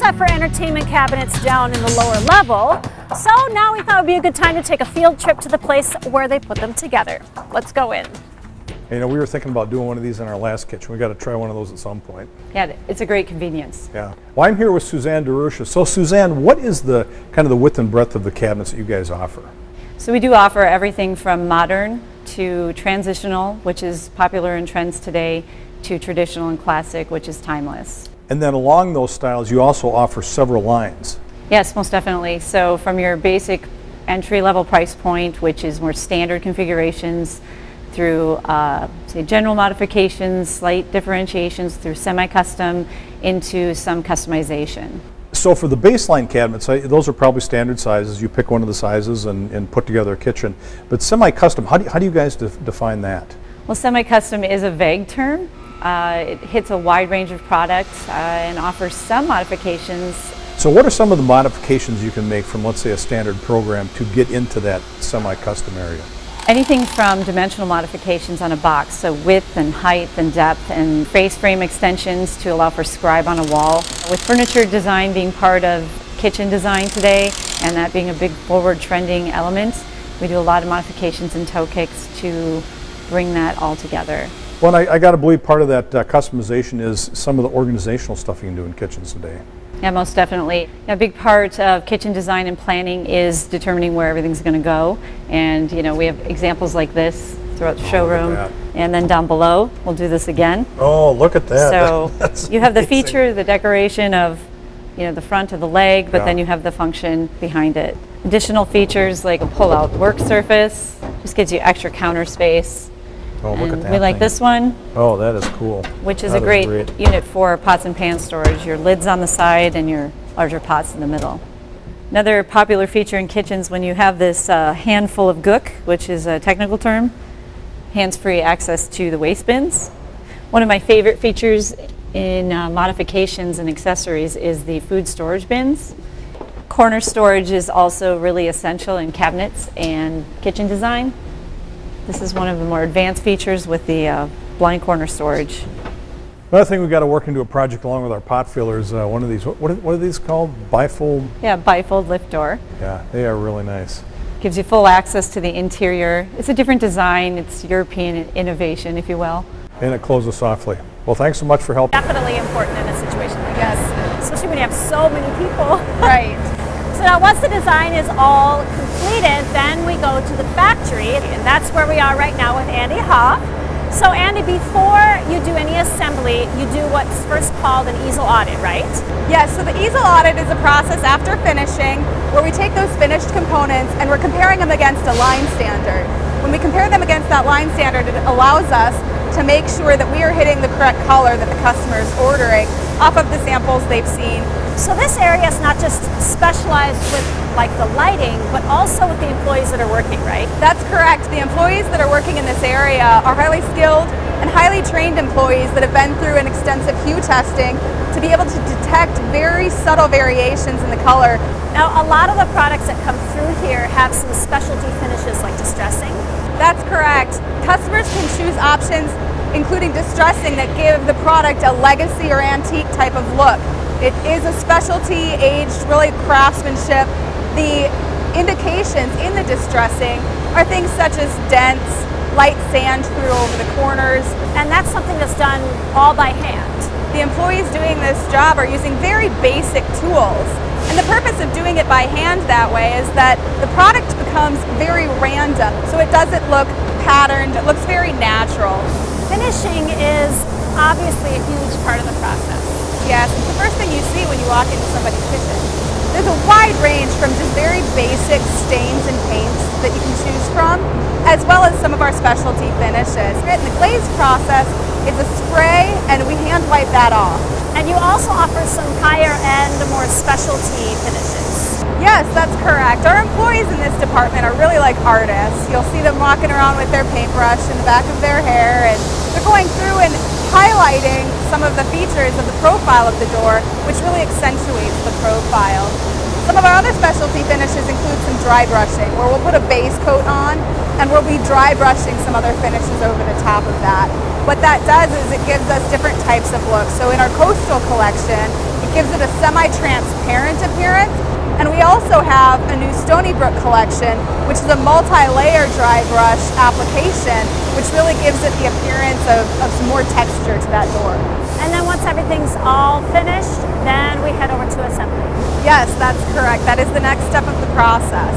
set for entertainment cabinets down in the lower level. So now we thought it would be a good time to take a field trip to the place where they put them together. Let's go in. You know, we were thinking about doing one of these in our last kitchen. We got to try one of those at some point. Yeah, it's a great convenience. Yeah. Well, I'm here with Suzanne DeRusha. So Suzanne, what is the kind of the width and breadth of the cabinets that you guys offer? So we do offer everything from modern to transitional, which is popular in trends today, to traditional and classic, which is timeless. And then along those styles, you also offer several lines. Yes, most definitely. So from your basic entry-level price point, which is more standard configurations, through say general modifications, slight differentiations, through semi-custom, into some customization. So for the baseline cabinets, those are probably standard sizes. You pick one of the sizes and put together a kitchen. But semi-custom, how do you guys define that? Well, semi-custom is a vague term. It hits a wide range of products and offers some modifications. So what are some of the modifications you can make from, let's say, a standard program to get into that semi-custom area? Anything from dimensional modifications on a box, so width and height and depth, and face frame extensions to allow for scribe on a wall. With furniture design being part of kitchen design today, and that being a big forward trending element, we do a lot of modifications and toe kicks to bring that all together. Well, I got to believe part of that customization is some of the organizational stuff you can do in kitchens today. Yeah, most definitely. A big part of kitchen design and planning is determining where everything's going to go. And you know, we have examples like this throughout the showroom. And then down below, we'll do this again. Oh, look at that. So you have the feature, the decoration of, you know, the front of the leg, but then you have the function behind it. Additional features like a pull-out work surface, just gives you extra counter space. Oh, look at that. We like this one. Oh, that is cool. Which is a great unit for pots and pan storage. Your lids on the side and your larger pots in the middle. Another popular feature in kitchens when you have this handful of gook, which is a technical term, hands-free access to the waste bins. One of my favorite features in modifications and accessories is the food storage bins. Corner storage is also really essential in cabinets and kitchen design. This is one of the more advanced features with the blind corner storage. Another thing we've got to work into a project along with our pot fillers, one of these, what are these called? Bifold? Yeah, bifold lift door. Yeah, they are really nice. Gives you full access to the interior. It's a different design. It's European innovation, if you will. And it closes softly. Well, thanks so much for helping. Definitely important in a situation like this, especially when you have so many people. Right. So now once the design is all completed, then we go to the factory, and that's where we are right now with Andy Hoff. So Andy, before you do any assembly, you do what's first called an easel audit, right? Yes, so the easel audit is a process after finishing where we take those finished components and we're comparing them against a line standard. When we compare them against that line standard, it allows us to make sure that we are hitting the correct color that the customer is ordering off of the samples they've seen. So this area is not just specialized with like the lighting, but also with the employees that are working, right? That's correct. The employees that are working in this area are highly skilled and highly trained employees that have been through an extensive hue testing to be able to detect very subtle variations in the color. Now, a lot of the products that come through here have some specialty finishes like distressing. That's correct. Customers can choose options including distressing that give the product a legacy or antique type of look. It is a specialty, aged, really craftsmanship. The indications in the distressing are things such as dents, light sand through over the corners. And that's something that's done all by hand. The employees doing this job are using very basic tools. And the purpose of doing it by hand that way is that the product becomes very random. So it doesn't look patterned, it looks very natural. Finishing is obviously a huge part of the process. Yes, it's the first thing you see when you walk into somebody's kitchen. There's a wide range from just very basic stains and paints that you can choose from, as well as some of our specialty finishes. In the glaze process, it's a spray and we hand wipe that off. And you also offer some higher end, more specialty finishes. Yes, that's correct. Our employees in this department are really like artists. You'll see them walking around with their paintbrush in the back of their hair, and they're going through and highlighting some of the features of the profile of the door, which really accentuates the profile. Some of our other specialty finishes include some dry brushing, where we'll put a base coat on and we'll be dry brushing some other finishes over the top of that. What that does is it gives us different types of looks. So in our coastal collection, it gives it a semi-transparent appearance. And we also have a new Stony Brook collection, which is a multi-layer dry brush application, which really gives it the appearance of some more texture to that door. And then once everything's all finished, then we head over to assembly. Yes, that's correct. That is the next step of the process.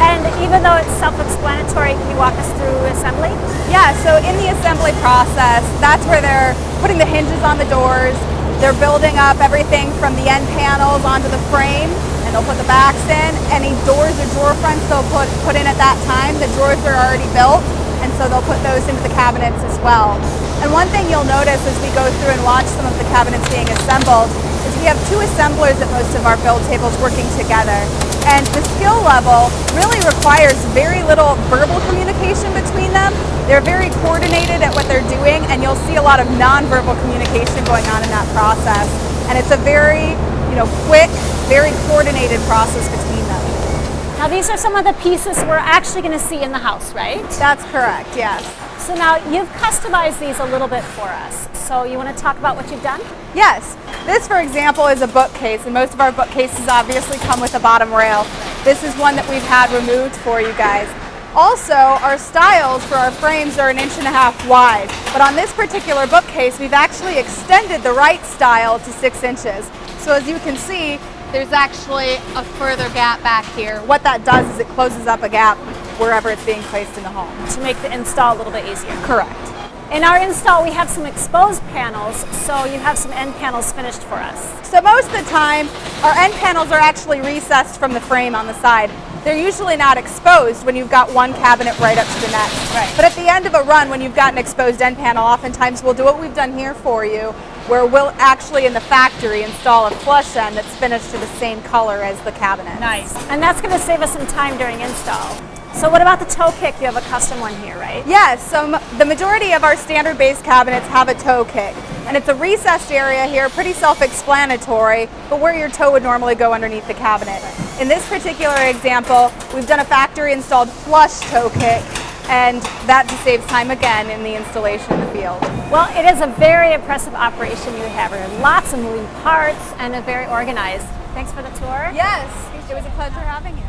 And even though it's self-explanatory, can you walk us through assembly? Yeah, so in the assembly process, that's where they're putting the hinges on the doors, they're building up everything from the end panels onto the frame, and they'll put the backs in. Any doors or drawer fronts they'll put in at that time. The drawers are already built, and so they'll put those into the cabinets as well. And one thing you'll notice as we go through and watch some of the cabinets being assembled is we have two assemblers at most of our build tables working together. And the skill level really requires very little verbal communication between them. They're very coordinated at what they're doing, and you'll see a lot of non-verbal communication going on in that process. And it's a very, quick, very coordinated process between them. Now these are some of the pieces we're actually going to see in the house, right? That's correct, yes. So now you've customized these a little bit for us. So you want to talk about what you've done? Yes. This, for example, is a bookcase, and most of our bookcases obviously come with a bottom rail. This is one that we've had removed for you guys. Also, our stiles for our frames are 1.5 inches wide, but on this particular bookcase, we've actually extended the right stile to 6 inches. So as you can see, there's actually a further gap back here. What that does is it closes up a gap wherever it's being placed in the home. To make the install a little bit easier. Correct. In our install, we have some exposed panels, so you have some end panels finished for us. So most of the time, our end panels are actually recessed from the frame on the side. They're usually not exposed when you've got one cabinet right up to the next. Right. But at the end of a run, when you've got an exposed end panel, oftentimes we'll do what we've done here for you, where we'll actually in the factory install a flush end that's finished to the same color as the cabinet. Nice. And that's going to save us some time during install. So what about the toe kick? You have a custom one here, right? Yes, so the majority of our standard base cabinets have a toe kick. And it's a recessed area here, pretty self-explanatory, but where your toe would normally go underneath the cabinet. In this particular example, we've done a factory installed flush toe kick, and that just saves time again in the installation in the field. Well, it is a very impressive operation you have here. Lots of moving parts and a very organized. Thanks for the tour. Yes, it was a pleasure having you.